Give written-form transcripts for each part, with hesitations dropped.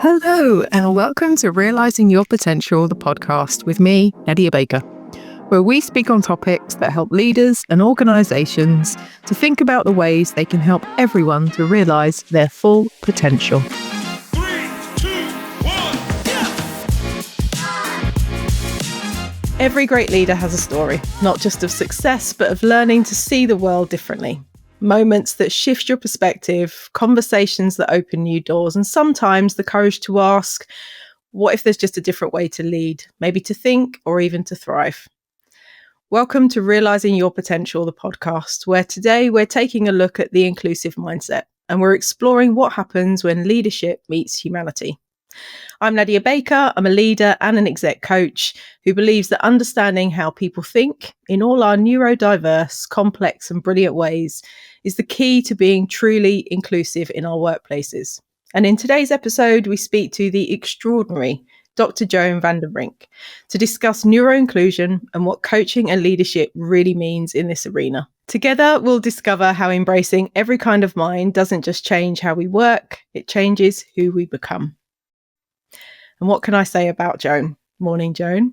Hello, and welcome to Realising Your Potential, the podcast with me, Nadia Baker, where we speak on topics that help leaders and organisations to think about the ways they can help everyone to realise their full potential. 3, 2, 1, Every great leader has a story, not just of success, but of learning to see the world differently. Moments that shift your perspective, conversations that open new doors, and sometimes the courage to ask, what if there's just a different way to lead, maybe to think or even to thrive? Welcome to Realising Your Potential, the podcast, where today we're taking a look at the inclusive mindset and we're exploring what happens when leadership meets humanity. I'm Nadia Baker. I'm a leader and an exec coach who believes that understanding how people think in all our neurodiverse, complex and brilliant ways is the key to being truly inclusive in our workplaces. And in today's episode, we speak to the extraordinary Dr Joan van der Brink to discuss Neuro Inclusion and what coaching and leadership really means in this arena. Together, we'll discover how embracing every kind of mind doesn't just change how we work, it changes who we become. And what can I say about Joan? Morning, Joan.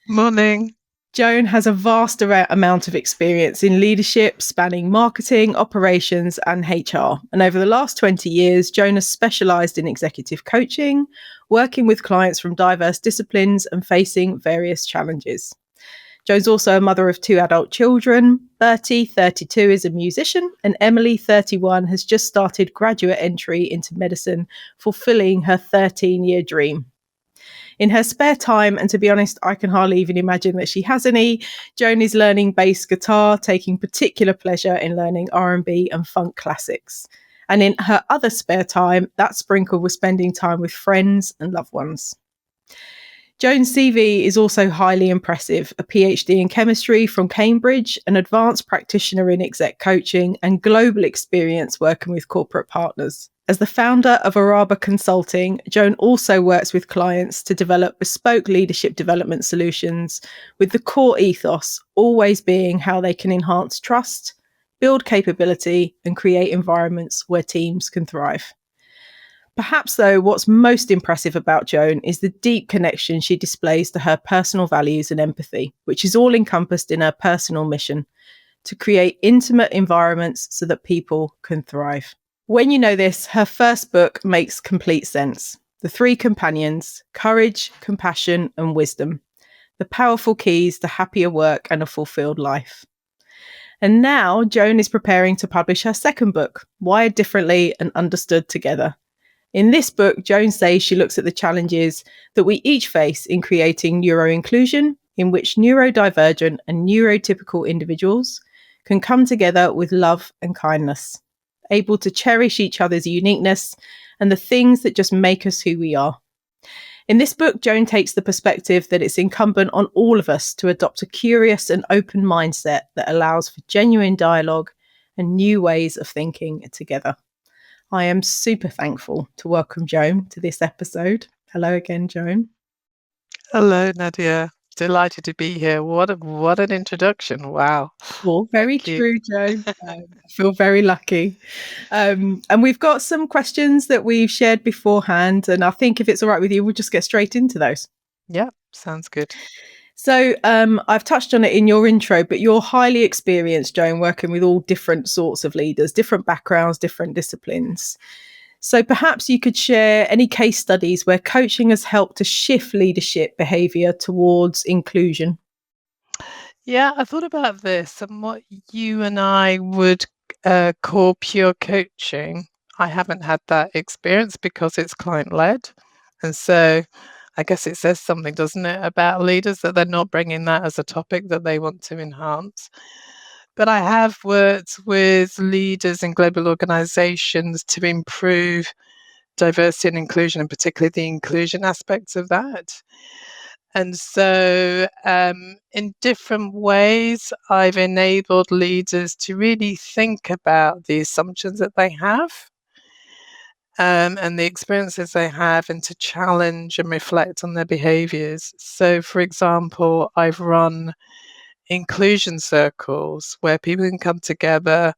Morning. Joan has a vast amount of experience in leadership, spanning marketing, operations, and HR. And over the last 20 years, Joan has specialised in executive coaching, working with clients from diverse disciplines and facing various challenges. Joan's also a mother of 2 adult children. Bertie, 32, is a musician, and Emily, 31, has just started graduate entry into medicine, fulfilling her 13-year dream. In her spare time, and to be honest, I can hardly even imagine that she has any, Joan is learning bass guitar, taking particular pleasure in learning R&B and funk classics. And in her other spare time, that's sprinkled with spending time with friends and loved ones. Joan's CV is also highly impressive, a PhD in chemistry from Cambridge, an advanced practitioner in exec coaching, and global experience working with corporate partners. As the founder of Araba Consulting, Joan also works with clients to develop bespoke leadership development solutions, with the core ethos always being how they can enhance trust, build capability, and create environments where teams can thrive. Perhaps, though, what's most impressive about Joan is the deep connection she displays to her personal values and empathy, which is all encompassed in her personal mission to create intimate environments so that people can thrive. When you know this, her first book makes complete sense. The 3 Companions: Courage, Compassion, and Wisdom. The powerful keys to happier work and a fulfilled life. And now Joan is preparing to publish her second book, Wired Differently and Understood Together. In this book, Joan says she looks at the challenges that we each face in creating neuro inclusion, in which neurodivergent and neurotypical individuals can come together with love and kindness, able to cherish each other's uniqueness and the things that just make us who we are. In this book, Joan takes the perspective that it's incumbent on all of us to adopt a curious and open mindset that allows for genuine dialogue and new ways of thinking together. I am super thankful to welcome Joan to this episode. Hello again, Joan. Hello, Nadia. Delighted to be here. What an introduction. Wow. Well, very true, Joan. I feel very lucky. And we've got some questions that we've shared beforehand. And I think if it's all right with you, we'll just get straight into those. Yeah, sounds good. So I've touched on it in your intro, but you're highly experienced, Joan, working with all different sorts of leaders, different backgrounds, different disciplines. So perhaps you could share any case studies where coaching has helped to shift leadership behaviour towards inclusion. Yeah, I thought about this and what you and I would call pure coaching. I haven't had that experience because it's client-led. And so I guess it says something, doesn't it, about leaders that they're not bringing that as a topic that they want to enhance. But I have worked with leaders in global organizations to improve diversity and inclusion, and particularly the inclusion aspects of that. And so in different ways, I've enabled leaders to really think about the assumptions that they have and the experiences they have, and to challenge and reflect on their behaviors. So, for example, I've run inclusion circles where people can come together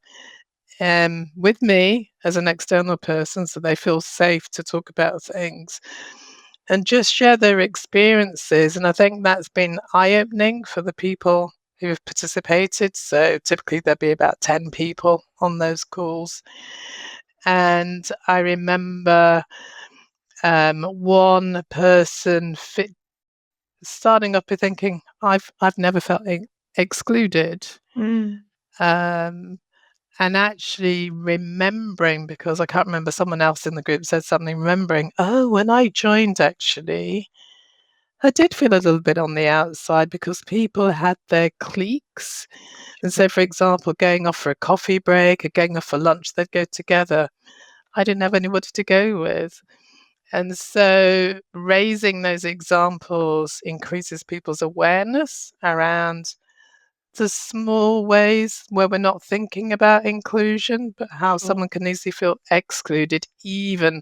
with me as an external person, so they feel safe to talk about things and just share their experiences. And I think that's been eye-opening for the people who have participated. So typically there'd be about 10 people on those calls. And I remember one person starting up with thinking, I've never felt excluded. Um, and actually remembering, because I can't remember, someone else in the group said something, remembering, oh, when I joined, actually, I did feel a little bit on the outside because people had their cliques. And so, for example, going off for a coffee break or going off for lunch, they'd go together. I didn't have anybody to go with. And so raising those examples increases people's awareness around the small ways where we're not thinking about inclusion, but how someone can easily feel excluded, even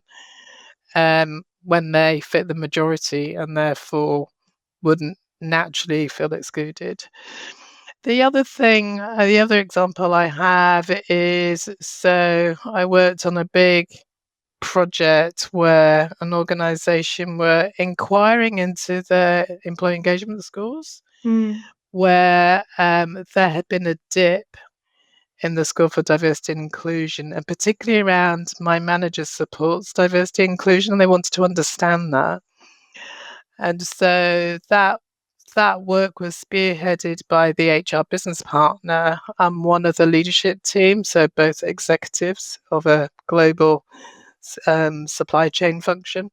when they fit the majority and therefore wouldn't naturally feel excluded. The other thing, the other example I have is, so I worked on a big project where an organization were inquiring into their employee engagement scores, where there had been a dip in the score for diversity and inclusion, and particularly around my manager supports diversity and inclusion, and they wanted to understand that. And so that work was spearheaded by the HR business partner and one of the leadership team, so both executives of a global supply chain function.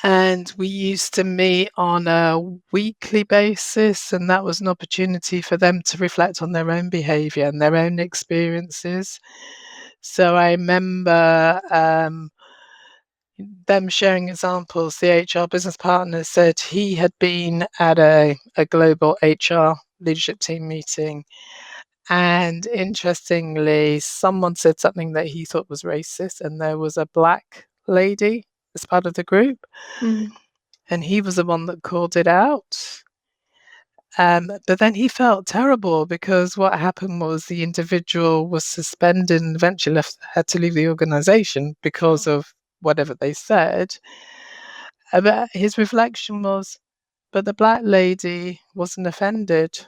And we used to meet on a weekly basis, and that was an opportunity for them to reflect on their own behavior and their own experiences. So I remember them sharing examples. The HR business partner said he had been at a global HR leadership team meeting, and interestingly, someone said something that he thought was racist, and there was a black lady as part of the group, and he was the one that called it out. But then he felt terrible because what happened was the individual was suspended and eventually had to leave the organization because of whatever they said. But his reflection was, but the black lady wasn't offended.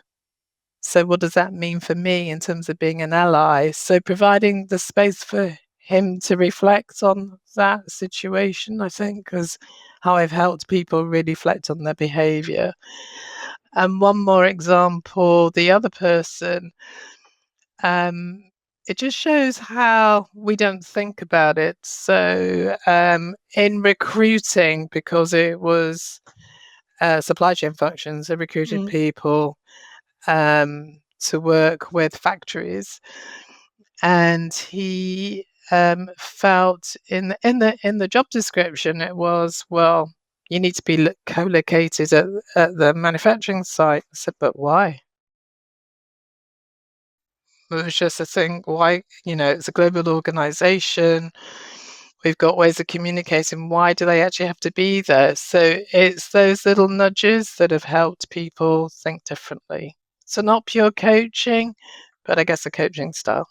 So what does that mean for me in terms of being an ally? So providing the space for him to reflect on that situation, I think, is how I've helped people really reflect on their behavior. And one more example, the other person, it just shows how we don't think about it. So in recruiting, because it was supply chain functions, they recruited people to work with factories, and he felt in the job description it was, well, you need to be co-located at the manufacturing site. I said, but why? It was just a thing. Why? It's a global organization. We've got ways of communicating. Why do they actually have to be there? So it's those little nudges that have helped people think differently. So not pure coaching, but I guess a coaching style.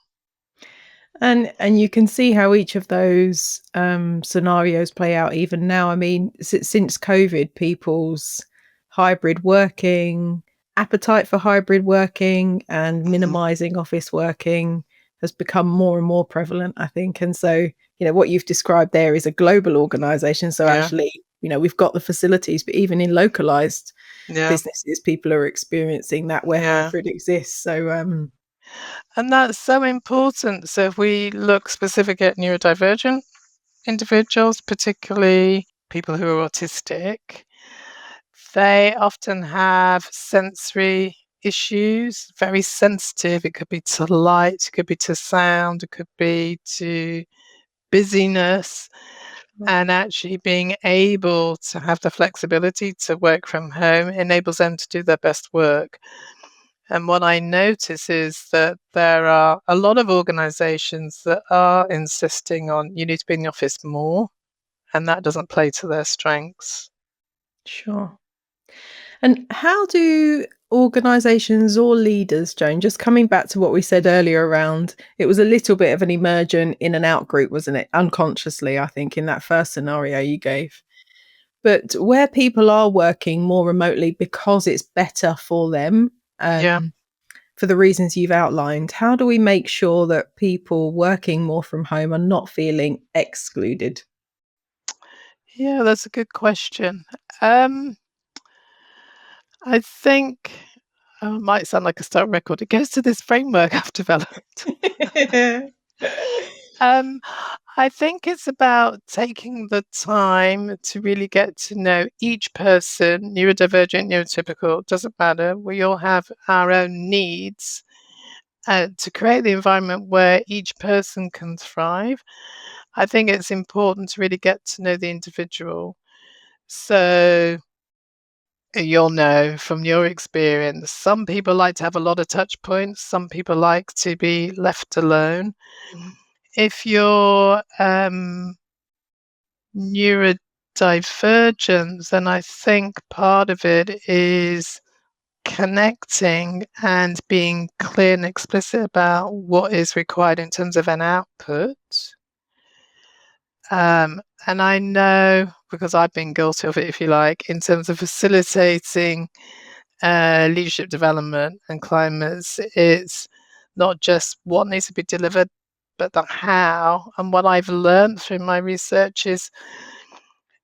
And you can see how each of those scenarios play out even now. I mean, since COVID, people's hybrid working, appetite for hybrid working and minimizing office working has become more and more prevalent, I think. And so, what you've described there is a global organization. So actually, we've got the facilities, but even in localized businesses, people are experiencing that where hybrid exists. So and that's so important. So if we look specific at neurodivergent individuals, particularly people who are autistic, they often have sensory issues, very sensitive. It could be to light, it could be to sound, it could be to busyness. And actually being able to have the flexibility to work from home enables them to do their best work. And what I notice is that there are a lot of organizations that are insisting on you need to be in the office more, and that doesn't play to their strengths. Sure. And how do organizations or leaders, Joan, just coming back to what we said earlier around it was a little bit of an emergent in and out group, wasn't it? Unconsciously, I think, in that first scenario you gave. But where people are working more remotely because it's better for them, Yeah. for the reasons you've outlined, how do we make sure that people working more from home are not feeling excluded? Yeah, that's a good question. Um, I think it might sound like a start record. It goes to this framework I've developed. Um, I think it's about taking the time to really get to know each person, neurodivergent, neurotypical, doesn't matter. We all have our own needs, to create the environment where each person can thrive. I think it's important to really get to know the individual. So you'll know from your experience, some people like to have a lot of touch points, some people like to be left alone. If you're neurodivergent, then I think part of it is connecting and being clear and explicit about what is required in terms of an output. And I know because I've been guilty of it, if you like, in terms of facilitating leadership development and climates, it's not just what needs to be delivered, but the how. And what I've learned through my research is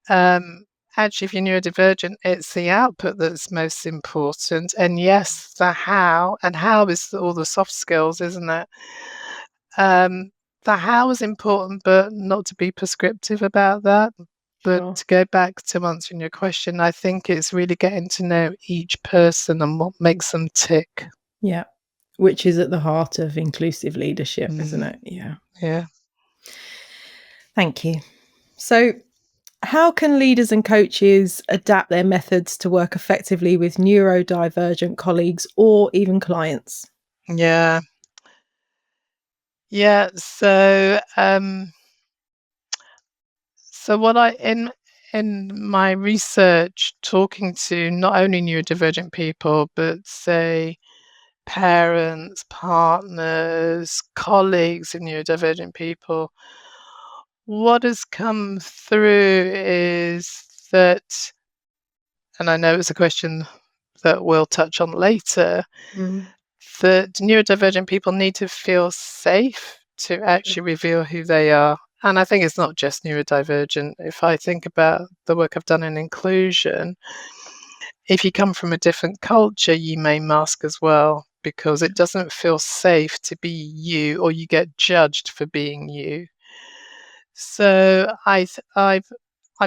um, actually, if you're neurodivergent, it's the output that's most important. And yes, the how, and how is all the soft skills, isn't it? The how is important, but not to be prescriptive about that. But Sure. to go back to answering your question, I think it's really getting to know each person and what makes them tick. Yeah. Which is at the heart of inclusive leadership, isn't Mm, it? Yeah. yeah. Thank you. So, how can leaders and coaches adapt their methods to work effectively with neurodivergent colleagues or even clients? Yeah. Yeah. So what I in my research, talking to not only neurodivergent people, but say parents, partners, colleagues of neurodivergent people, what has come through is that, and I know it's a question that we'll touch on later, Mm. that neurodivergent people need to feel safe to actually reveal who they are. And I think it's not just neurodivergent. If I think about the work I've done in inclusion, if you come from a different culture, you may mask as well because it doesn't feel safe to be you or you get judged for being you. So I've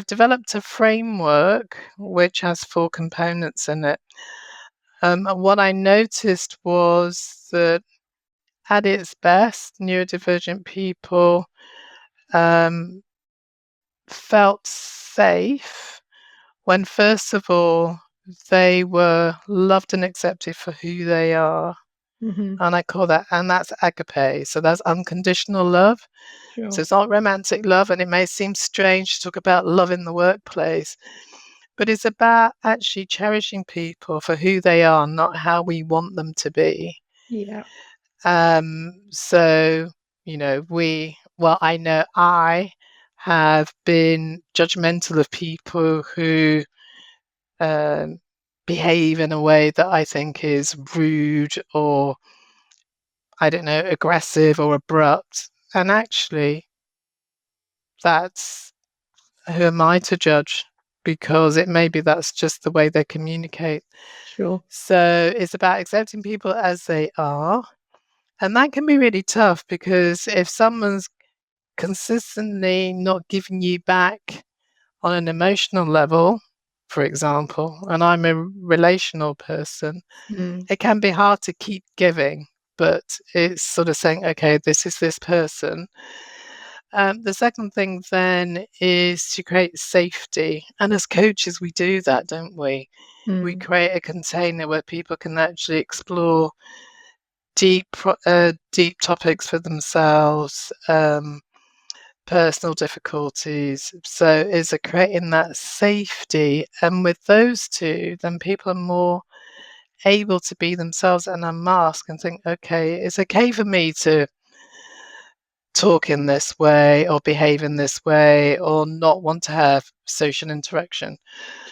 developed a framework which has 4 components in it. And what I noticed was that at its best, neurodivergent people um, felt safe when, first of all, they were loved and accepted for who they are. Mhm. And I call that, and that's agape. So that's unconditional love. So Sure. it's not romantic love, and it may seem strange to talk about love in the workplace, but it's about actually cherishing people for who they are, not how we want them to be. Yeah. So, I know I have been judgmental of people who um, behave in a way that I think is rude or, I don't know, aggressive or abrupt. And actually, that's who am I to judge? Because it maybe that's just the way they communicate. Sure. So it's about accepting people as they are. And that can be really tough because if someone's consistently not giving you back on an emotional level, for example, and I'm a relational person, Mm. it can be hard to keep giving, but it's sort of saying, okay, this is this person. The second thing then is to create safety. And as coaches, we do that, don't we? We Mm. create a container where people can actually explore deep topics for themselves. personal difficulties. So is creating that safety. And with those two, then people are more able to be themselves and unmask and think, okay, it's okay for me to talk in this way or behave in this way or not want to have social interaction.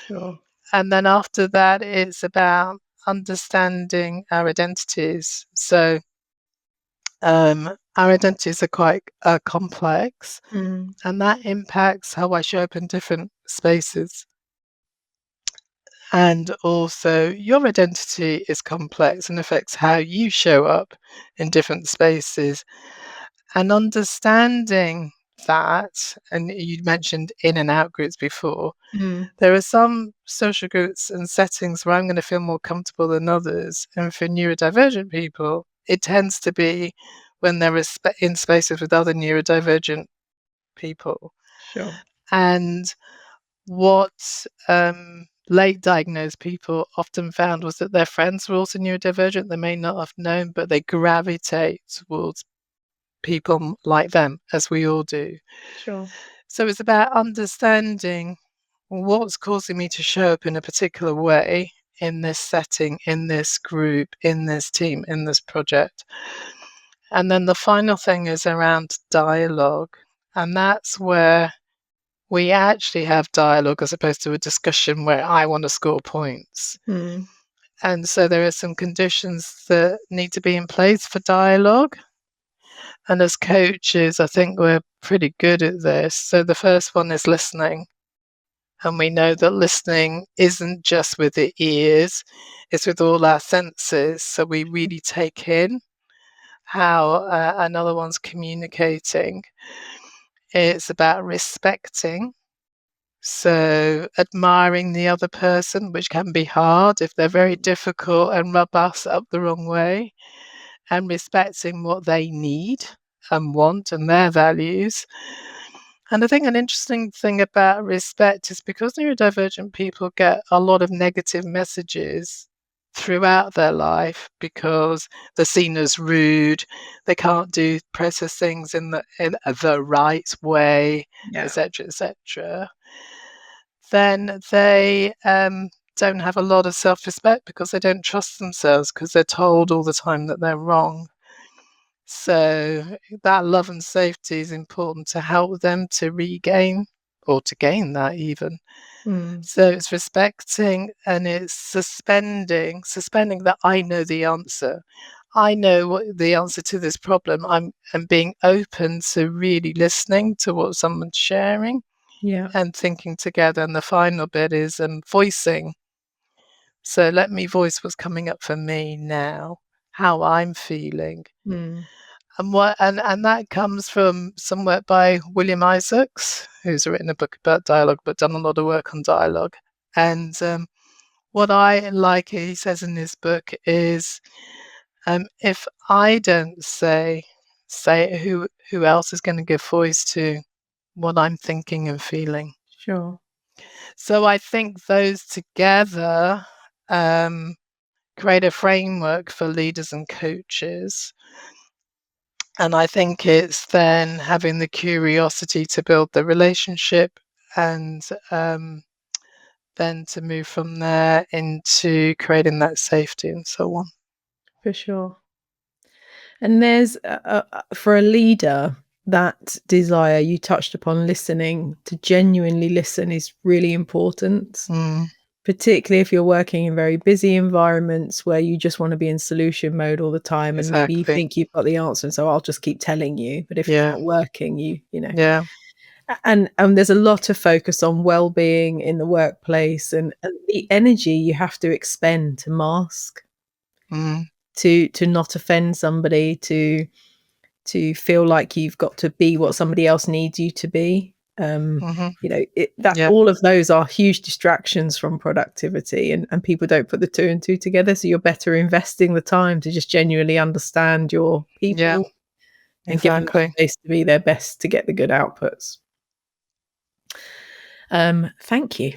Sure. And then after that, it's about understanding our identities. So our identities are quite complex, and that impacts how I show up in different spaces. And also, your identity is complex and affects how you show up in different spaces. And understanding that, and you mentioned in and out groups before, there are some social groups and settings where I'm going to feel more comfortable than others. And for neurodivergent people, it tends to be when they're in spaces with other neurodivergent people. Sure. And what late diagnosed people often found was that their friends were also neurodivergent. They may not have known, but they gravitate towards people like them, as we all do. Sure. So it's about understanding what's causing me to show up in a particular way in this setting, in this group, in this team, in this project. And then the final thing is around dialogue. And that's where we actually have dialogue as opposed to a discussion where I want to score points. And so there are some conditions that need to be in place for dialogue. And as coaches, I think we're pretty good at this. So the first one is listening. And we know that listening isn't just with the ears, it's with all our senses. So we really take in how another one's communicating. It's about respecting. So admiring the other person, which can be hard if they're very difficult and rub us up the wrong way, and respecting what they need and want and their values. And I think an interesting thing about respect is because neurodivergent people get a lot of negative messages throughout their life because they're seen as rude, they can't process things in the right way, Yeah. etc., then they don't have a lot of self-respect because they don't trust themselves because they're told all the time that they're wrong. So that love and safety is important to help them to regain or to gain that even. So it's respecting and it's suspending that I know the answer. I know what the answer to this problem. I'm being open to really listening to what someone's sharing Yeah. and thinking together. And the final bit is voicing. So let me voice what's coming up for me now, how I'm feeling. And that comes from some work by William Isaacs, who's written a book about dialogue, but done a lot of work on dialogue. And what I like, he says in his book, is if I don't say who else is going to give voice to what I'm thinking and feeling. Sure. So I think those together create a framework for leaders and coaches. And I think it's then having the curiosity to build the relationship and then to move from there into creating that safety and so on. For sure. And there's for a leader, that desire you touched upon, listening, to genuinely listen is really important, particularly if you're working in very busy environments where you just want to be in solution mode all the time, and maybe you Exactly. think you've got the answer, and so I'll just keep telling you. But if it's Yeah. not working, you know. Yeah. And there's a lot of focus on well-being in the workplace, and the energy you have to expend to mask, to not offend somebody, to feel like you've got to be what somebody else needs you to be. You know, Yeah. all of those are huge distractions from productivity, and people don't put the two and two together. So you're better investing the time to just genuinely understand your Yeah. people and give them the Exactly. space to be their best to get the good outputs. Thank you.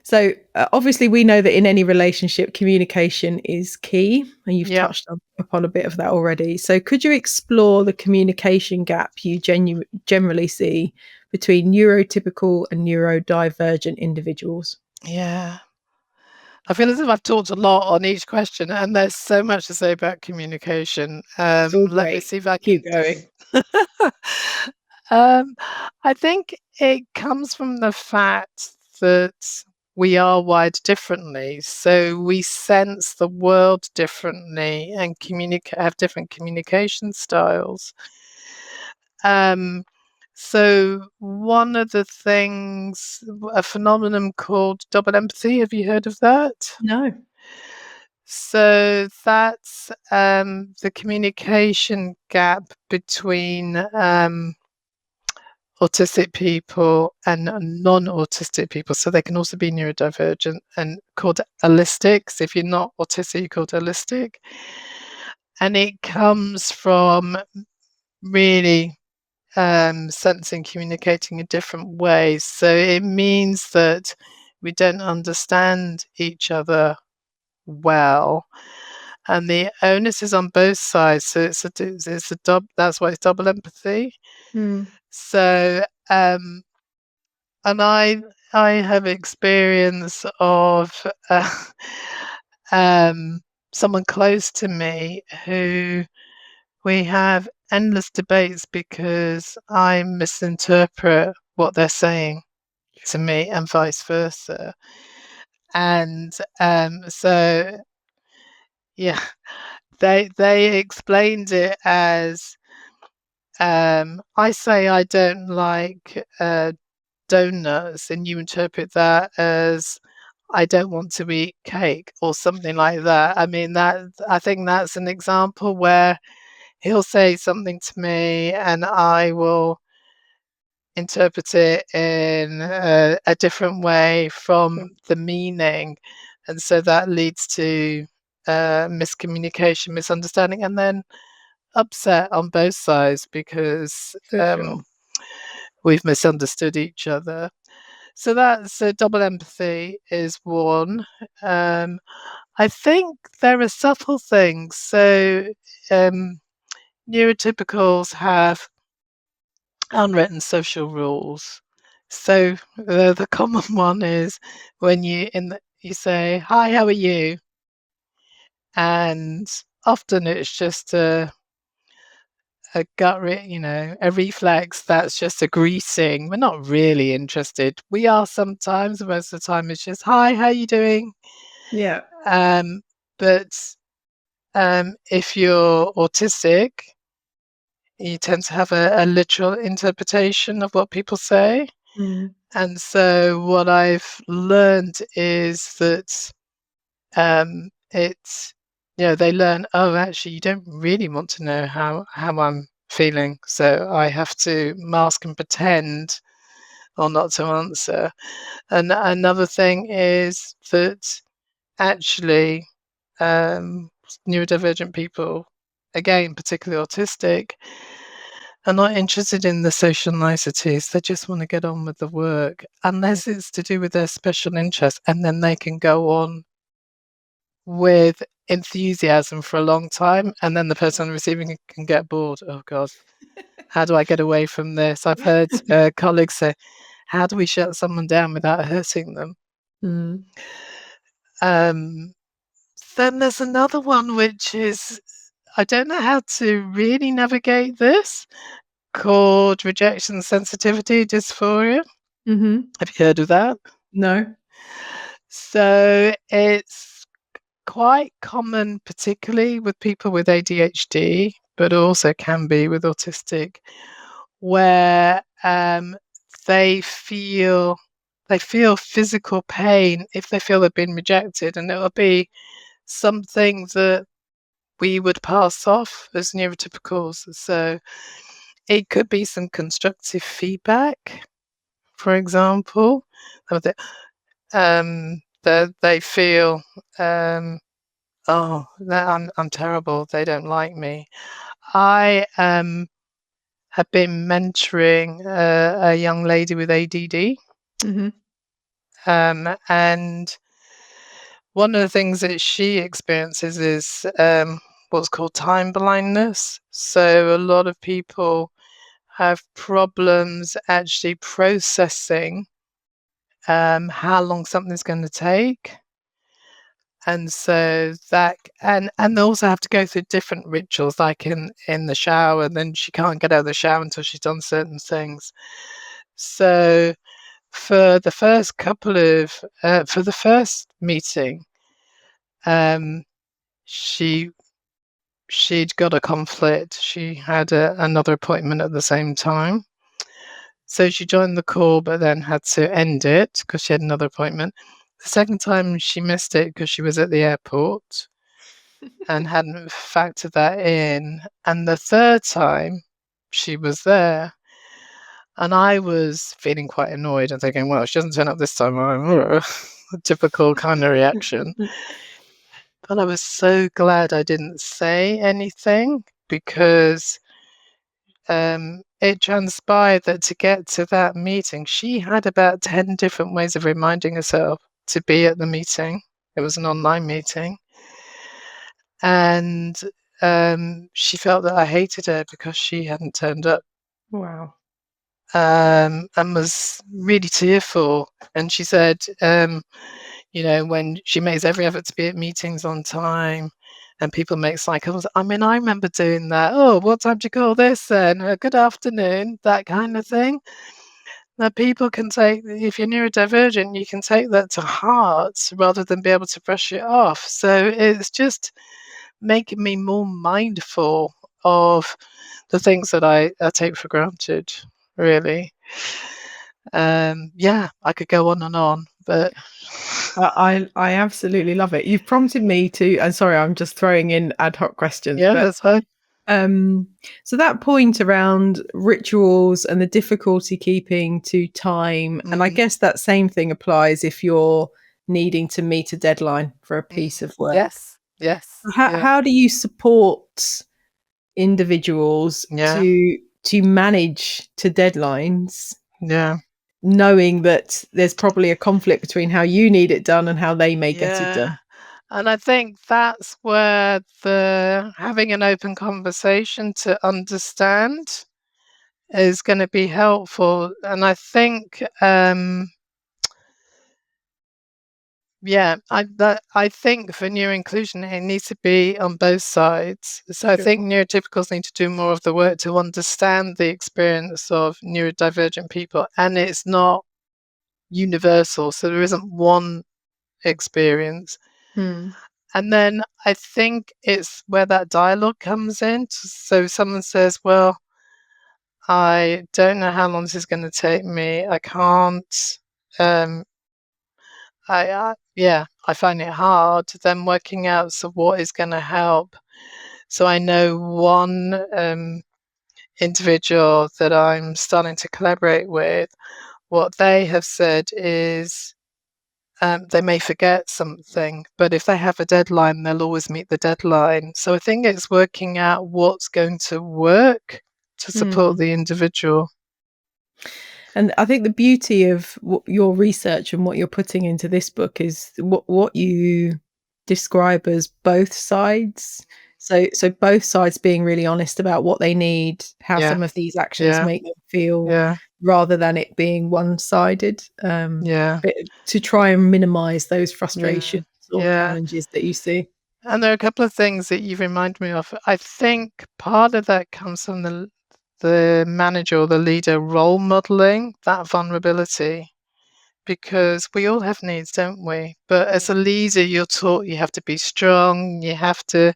So obviously we know that in any relationship, communication is key, and you've Yeah. touched upon a bit of that already. So could you explore the communication gap you generally see between neurotypical and neurodivergent individuals? Yeah. I feel as if I've talked a lot on each question, and there's so much to say about communication. It's all Let me great. see if I Keep can. going. um, I think it comes from the fact that we are wired differently, so we sense the world differently and communicate have different communication styles. Um, so one of the things, a phenomenon called double empathy. Have you heard of that? No. So that's the communication gap between autistic people and non-autistic people. So they can also be neurodivergent and called allistic. So if you're not autistic, you're called allistic. And it comes from really sensing, communicating in different ways. So it means that we don't understand each other well, and the onus is on both sides. So it's a that's why it's double empathy. Mm. So and I have experience of um, someone close to me who we have endless debates because I misinterpret what they're saying to me and vice versa. And so yeah, they explained it as I say I don't like donuts, and you interpret that as I don't want to eat cake or something like that. I mean, that I think that's an example where he'll say something to me and I will interpret it in a different way from the meaning. And so that leads to miscommunication, misunderstanding, and then upset on both sides because For sure. we've misunderstood each other. So that's double empathy is one. Um, I think there are subtle things. So um, neurotypicals have unwritten social rules. So the common one is when you say, "Hi, how are you?" And often it's just a a reflex that's just a greeting. We're not really interested. We are sometimes, but most of the time it's just, "Hi, how you doing?" Yeah. Um, but if you're autistic, you tend to have a literal interpretation of what people say. Mm. And so what I've learned is that it's they learn, oh, actually you don't really want to know how I'm feeling, so I have to mask and pretend or not to answer. And another thing is that actually um neurodivergent people, again particularly autistic, are not interested in the social niceties. They just want to get on with the work, unless it's to do with their special interest, and then they can go on with enthusiasm for a long time, and then the person receiving it can get bored. Oh God, how do I get away from this? I've heard colleagues say, "How do we shut someone down without hurting them?" Mm. Um, then there's another one which is I don't know how to really navigate this, called rejection sensitivity dysphoria. Mm-hmm. Have you heard of that? No. So it's quite common, particularly with people with ADHD, but also can be with autistic, where they feel they feel physical pain if they feel they've been rejected, and it'll be something that we would pass off as neurotypicals. So it could be some constructive feedback, for example, that they feel, "Oh, that I'm terrible. They don't like me." I have been mentoring a young lady with ADD, Mm-hmm. And one of the things that she experiences is what's called time blindness. So a lot of people have problems actually processing how long something's going to take. And so that and they also have to go through different rituals, like in the shower, and then she can't get out of the shower until she's done certain things. So for the first for the first meeting, she she'd got a conflict. She had another appointment at the same time. So she joined the call, but then had to end it because she had another appointment. The second time she missed it because she was at the airport and hadn't factored that in. And the third time she was there, and I was feeling quite annoyed and thinking, well, she doesn't turn up this time. A typical kind of reaction. But I was so glad I didn't say anything because it transpired that to get to that meeting, she had about 10 different ways of reminding herself to be at the meeting. It was an online meeting. And she felt that I hated her because she hadn't turned up. Wow. And was really tearful. And she said, when she makes every effort to be at meetings on time and people make cycles. I mean, I remember doing that. Oh, what time do you call this then? Good afternoon, that kind of thing. Now, people can take, if you're neurodivergent, you can take that to heart rather than be able to brush it off. So it's just making me more mindful of the things that I take for granted, really. I could go on, but I absolutely love it. You've prompted me to, and sorry, I'm just throwing in ad hoc questions, yeah, but that's fine. so that point around rituals and the difficulty keeping to time, and I guess that same thing applies if you're needing to meet a deadline for a piece of work. Yes, yeah, How do you support individuals yeah, to manage to deadlines, yeah, knowing that there's probably a conflict between how you need it done and how they may get it yeah. done? And I think that's where the having an open conversation to understand is going to be helpful. And I think, I think for neuro inclusion, it needs to be on both sides. So I Sure. think neurotypicals need to do more of the work to understand the experience of neurodivergent people, and it's not universal. So there isn't one experience. Hmm. And then I think it's where that dialogue comes in. So someone says, well, I don't know how long this is going to take me. I can't. Um, I find it hard. Then working out what is going to help. So I know one individual that I'm starting to collaborate with. What they have said is they may forget something, but if they have a deadline, they'll always meet the deadline. So I think it's working out what's going to work to support Hmm. the individual. And I think the beauty of your research and what you're putting into this book is what you describe as both sides. So both sides being really honest about what they need, how Yeah, some of these actions yeah, make them feel, yeah, rather than it being one-sided. yeah, But to try and minimize those yeah, frustrations or yeah. challenges that you see. And there are a couple of things that you remind me of. I think part of that comes from the manager or the leader role modeling that vulnerability, because we all have needs, don't we? But as a leader, you're taught you have to be strong, you have to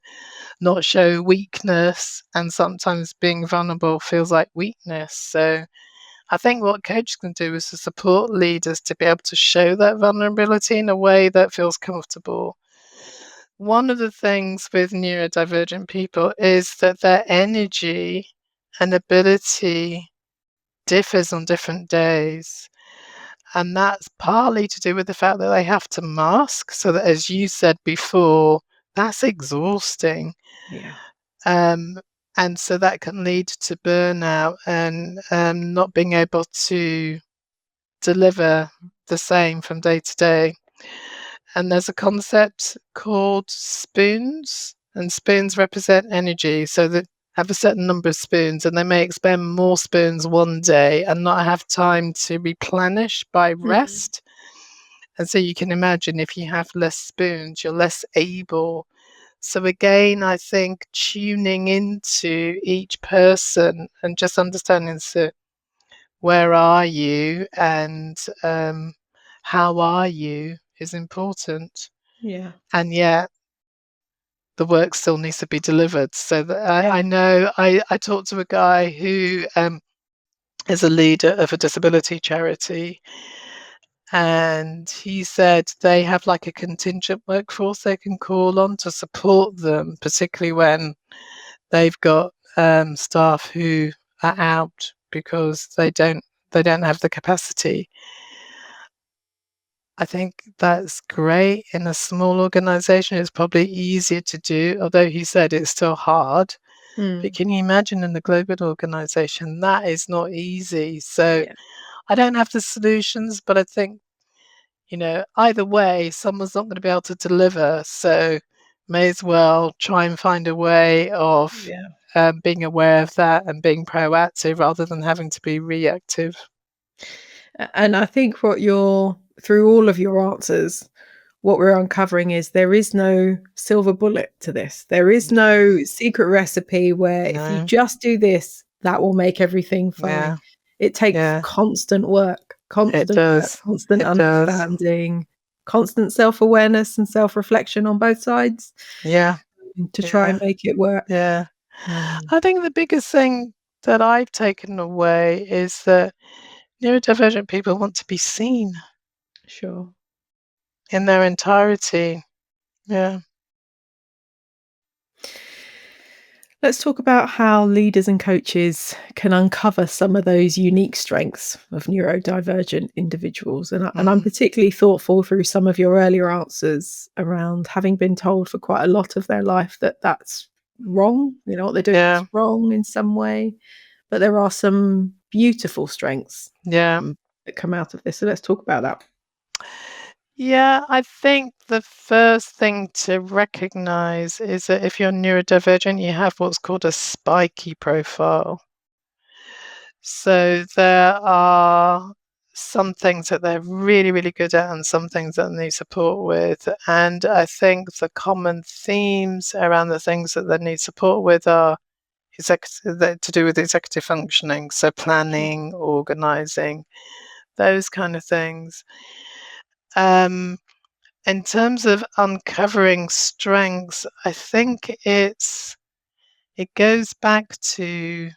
not show weakness, and sometimes being vulnerable feels like weakness. So I think what coaches can do is to support leaders to be able to show that vulnerability in a way that feels comfortable. One of the things with neurodivergent people is that their energy and ability differs on different days. And that's partly to do with the fact that they have to mask, so that, as you said before, that's exhausting. Yeah. Um, and so that can lead to burnout and not being able to deliver the same from day to day. And there's a concept called spoons, and spoons represent energy. So that have a certain number of spoons, and they may expend more spoons one day and not have time to replenish by rest. And so you can imagine if you have less spoons, you're less able. So again, I think tuning into each person and just understanding, so where are you and how are you is important. Yeah. And yet the work still needs to be delivered. So that Yeah. I know I talked to a guy who is a leader of a disability charity, and he said they have like a contingent workforce they can call on to support them, particularly when they've got staff who are out because they don't have the capacity. I think that's great. In a small organization, it's probably easier to do, although he said it's still hard. But can you imagine in a global organization? That is not easy. So Yeah. I don't have the solutions, but I think, either way, someone's not going to be able to deliver. So may as well try and find a way of Yeah. being aware of that and being proactive rather than having to be reactive. And I think through all of your answers, what we're uncovering is there is no silver bullet to this. There is no secret recipe where if you No. just do this, that will make everything fine. Yeah. It takes Yeah. constant work, It constant work, does. constant It does. understanding, constant self-awareness and self-reflection on both sides Yeah. to try Yeah. and make it work. Yeah. Um, I think the biggest thing that I've taken away is that neurodivergent people want to be seen sure. in their entirety. Yeah. Let's talk about how leaders and coaches can uncover some of those unique strengths of neurodivergent individuals. And I'm Mm. particularly thoughtful through some of your earlier answers around having been told for quite a lot of their life that that's wrong. What they're doing is Yeah. wrong in some way. But there are some beautiful strengths Yeah. that come out of this. So let's talk about that. Yeah, I think the first thing to recognize is that if you're neurodivergent, you have what's called a spiky profile. So there are some things that they're really, really good at and some things that they need support with. And I think the common themes around the things that they need support with are to do with executive functioning, so planning, organizing, those kind of things. Um, in terms of uncovering strengths, I think it goes back to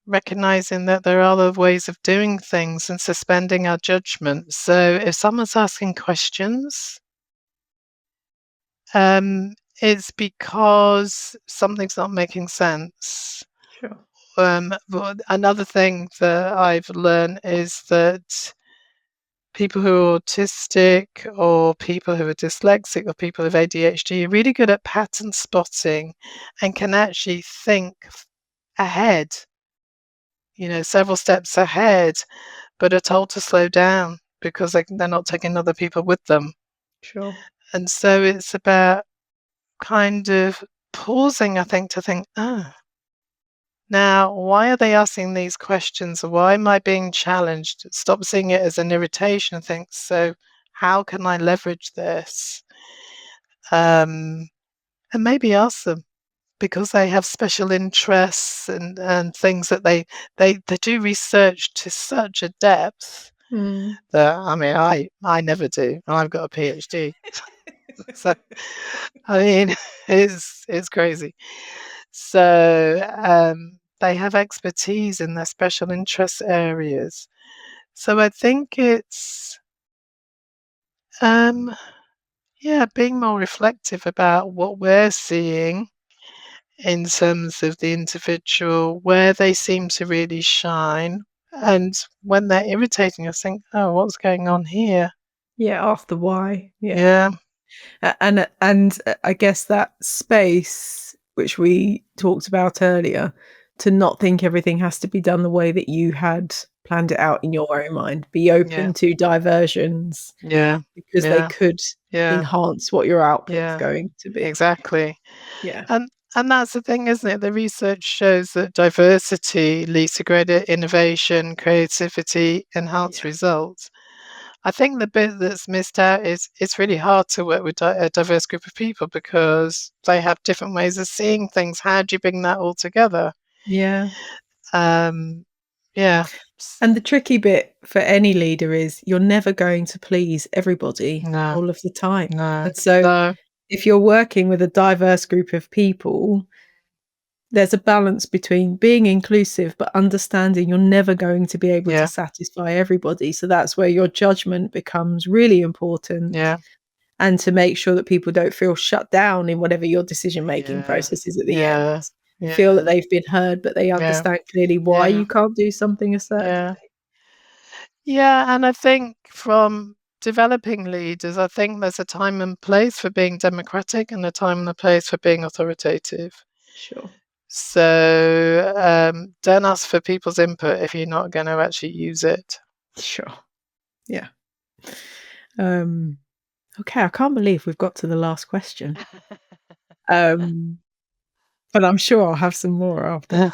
recognizing that there are other ways of doing things and suspending our judgment. So if someone's asking questions, it's because something's not making sense. Sure. But another thing that I've learned is that people who are autistic or people who are dyslexic or people with ADHD are really good at pattern spotting and can actually think ahead, several steps ahead, but are told to slow down because they're not taking other people with them. Sure. And so it's about kind of pausing, I think, to think, oh, now, why are they asking these questions? Why am I being challenged? Stop seeing it as an irritation and think, so how can I leverage this? And maybe ask them because they have special interests and things that they do research to such a depth Mm. that I never do. And I've got a PhD. So I mean it's crazy. So they have expertise in their special interest areas. So I think it's being more reflective about what we're seeing in terms of the individual, where they seem to really shine. And when they're irritating us, think, oh, what's going on here? Yeah. Ask the why. Yeah. Yeah. And I guess that space which we talked about earlier, to not think everything has to be done the way that you had planned it out in your own mind. Be open to diversions because they could enhance what your output's going to be. Exactly. Yeah. And that's the thing, isn't it? The research shows that diversity leads to greater innovation, creativity, enhanced results. I think the bit that's missed out is it's really hard to work with a diverse group of people because they have different ways of seeing things. How do you bring that all together? Yeah. Yeah. And the tricky bit for any leader is you're never going to please everybody all of the time. And so if you're working with a diverse group of people, there's a balance between being inclusive but understanding you're never going to be able to satisfy everybody. So that's where your judgment becomes really important. Yeah. And to make sure that people don't feel shut down in whatever your decision-making process is at the end. Feel that they've been heard, but they understand clearly why you can't do something a certain way. Yeah, and I think from developing leaders, I think there's a time and place for being democratic and a time and a place for being authoritative. Sure. So don't ask for people's input if you're not going to actually use it. Sure. Yeah. Okay, I can't believe we've got to the last question. But I'm sure I'll have some more after.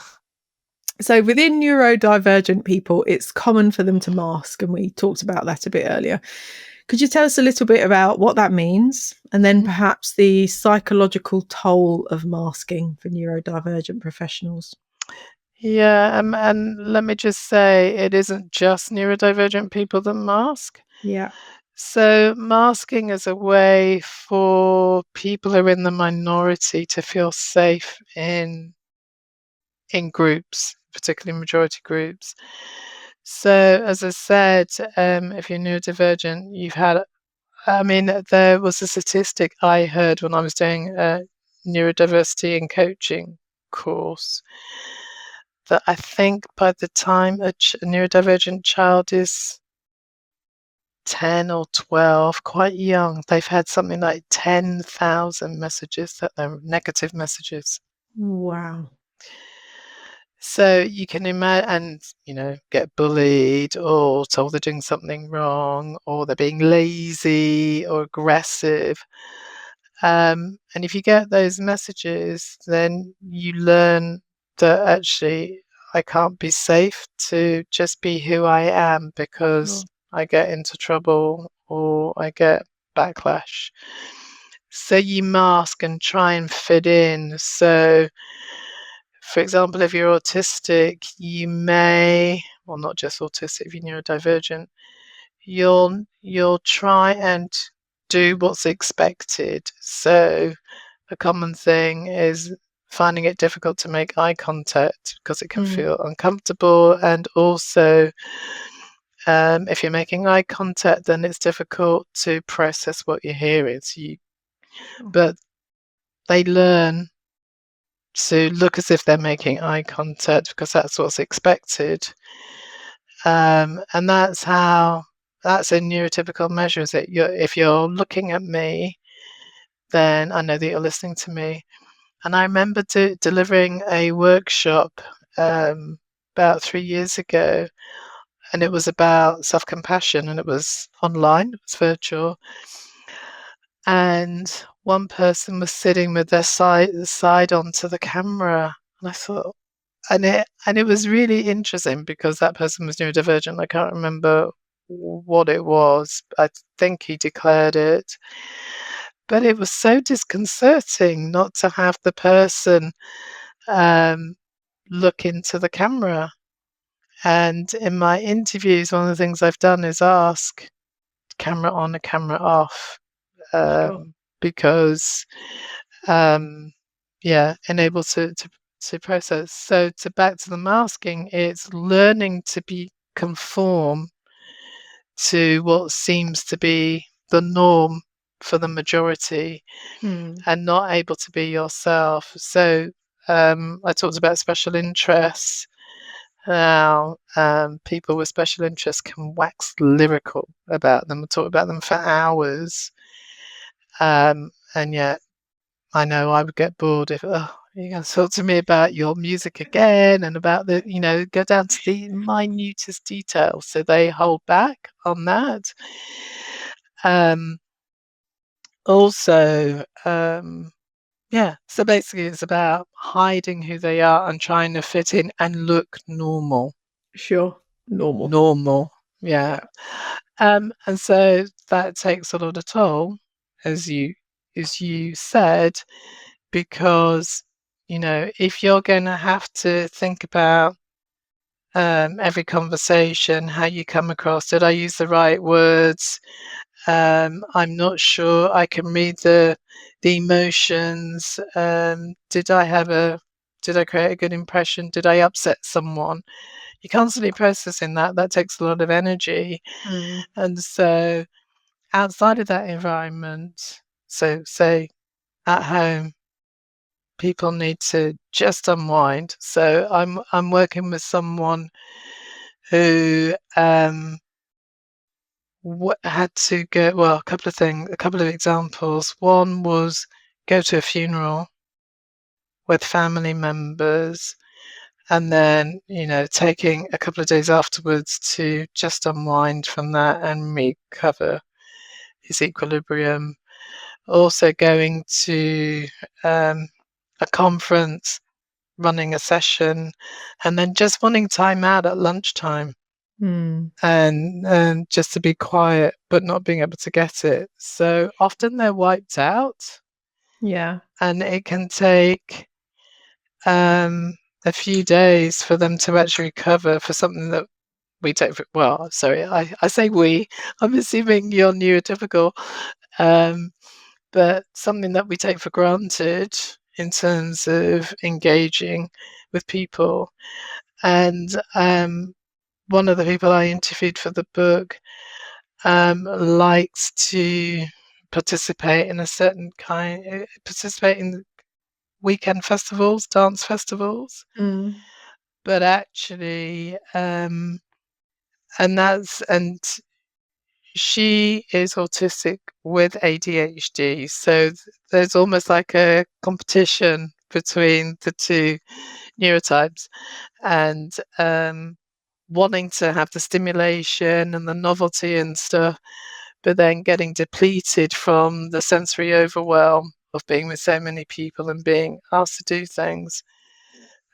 So within neurodivergent people, it's common for them to mask, and we talked about that a bit earlier. Could you tell us a little bit about what that means, and then perhaps the psychological toll of masking for neurodivergent professionals? Yeah, and let me just say, it isn't just neurodivergent people that mask. Yeah. So masking is a way for people who are in the minority to feel safe in groups, particularly majority groups. So as I said, if you're neurodivergent, you've had, there was a statistic I heard when I was doing a neurodiversity and coaching course that I think by the time a neurodivergent child is 10 or 12, quite young, they've had something like 10,000 messages that they're negative messages. Wow. So you can imagine, and get bullied or told they're doing something wrong or they're being lazy or aggressive. And if you get those messages, then you learn that actually I can't be safe to just be who I am because I get into trouble or I get backlash. So you mask and try and fit in. So, for example, if you're autistic, you may, well, not just autistic, if you're neurodivergent, you'll try and do what's expected. So a common thing is finding it difficult to make eye contact because it can feel uncomfortable, and also if you're making eye contact, then it's difficult to process what you're hearing. But they learn to look as if they're making eye contact because that's what's expected. And that's a neurotypical measure, is that if you're looking at me, then I know that you're listening to me. And I remember delivering a workshop about 3 years ago, and it was about self-compassion, and it was online, it was virtual. And one person was sitting with their side onto the camera, and I thought, and it was really interesting because that person was neurodivergent. I can't remember what it was. I think he declared it. But it was so disconcerting not to have the person look into the camera. And in my interviews, one of the things I've done is ask camera on or camera off, because enable to process. So back to the masking, it's learning to conform to what seems to be the norm for the majority and not able to be yourself. So I talked about special interests. Now, people with special interests can wax lyrical about them, talk about them for hours. And yet I know I would get bored if You're going to talk to me about your music again and about the, go down to the minutest details. So they hold back on that. Also, yeah, so basically it's about hiding who they are and trying to fit in and look normal. Sure. Normal. Yeah. And so that takes a lot of toll, as you said, because if you're going to have to think about every conversation, how you come across, did I use the right words? I'm not sure I can read the emotions. Did I create a good impression? Did I upset someone? You're constantly processing that. That takes a lot of energy. And so outside of that environment, so say at home, people need to just unwind. So I'm working with someone who had to go. Well, a couple of examples. One was go to a funeral with family members, and then taking a couple of days afterwards to just unwind from that and recover his equilibrium. Also going to a conference, running a session, and then just wanting time out at lunchtime and just to be quiet, but not being able to get it. So often they're wiped out. Yeah. And it can take a few days for them to actually recover for something that we take for, well, sorry, I say we, I'm assuming you're neurotypical, but something that we take for granted in terms of engaging with people. And one of the people I interviewed for the book likes to participate in participate in weekend festivals, dance festivals, but actually, and she is autistic with ADHD, so there's almost like a competition between the two neurotypes, and wanting to have the stimulation and the novelty and stuff, but then getting depleted from the sensory overwhelm of being with so many people and being asked to do things.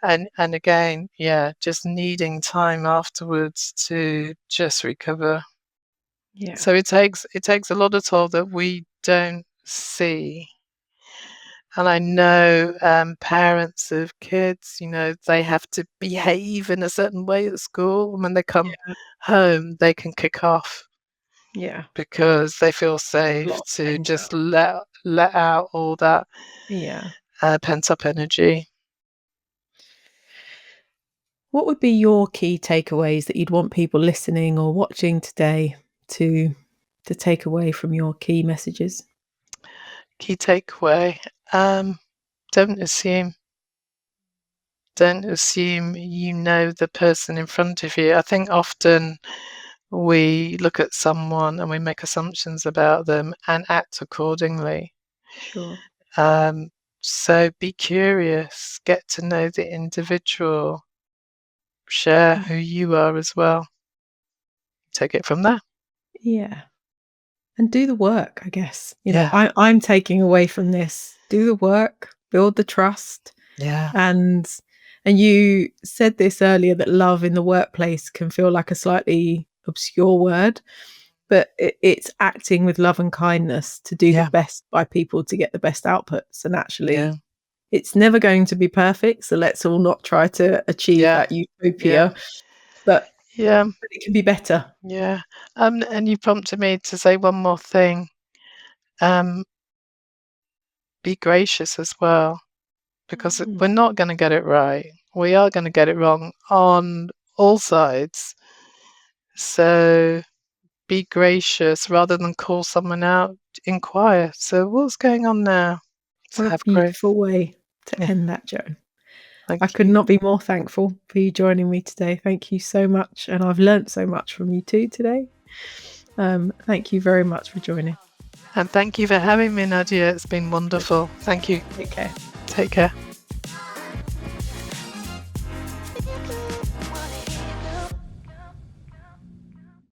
And again, yeah, just needing time afterwards to just recover. Yeah. So it takes a lot of toll that we don't see. And I know parents of kids, they have to behave in a certain way at school. And when they come home, they can kick off. Yeah. Because they feel safe to just let out all that pent up energy. What would be your key takeaways that you'd want people listening or watching today to take away from your key messages? Key takeaway: don't assume. Don't assume you know the person in front of you. I think often we look at someone and we make assumptions about them and act accordingly. Sure. So be curious, get to know the individual, share who you are as well. Take it from there. Yeah. And do the work, I guess. Yeah. I'm taking away from this. Do the work, build the trust. Yeah. And you said this earlier, that love in the workplace can feel like a slightly obscure word, but it's acting with love and kindness to do the best by people to get the best outputs. And actually, it's never going to be perfect. So let's all not try to achieve that utopia. But it can be better. Yeah. And you prompted me to say one more thing. Be gracious as well, because we're not going to get it right. We are going to get it wrong on all sides. So be gracious rather than call someone out. Inquire. So what's going on now? What a beautiful way to end that, Joan. Thank I you. could not be more thankful for you joining me today. Thank you so much. And I've learnt so much from you too today. Thank you very much for joining. And thank you for having me, Nadia. It's been wonderful. Thank you. Take care. Take care.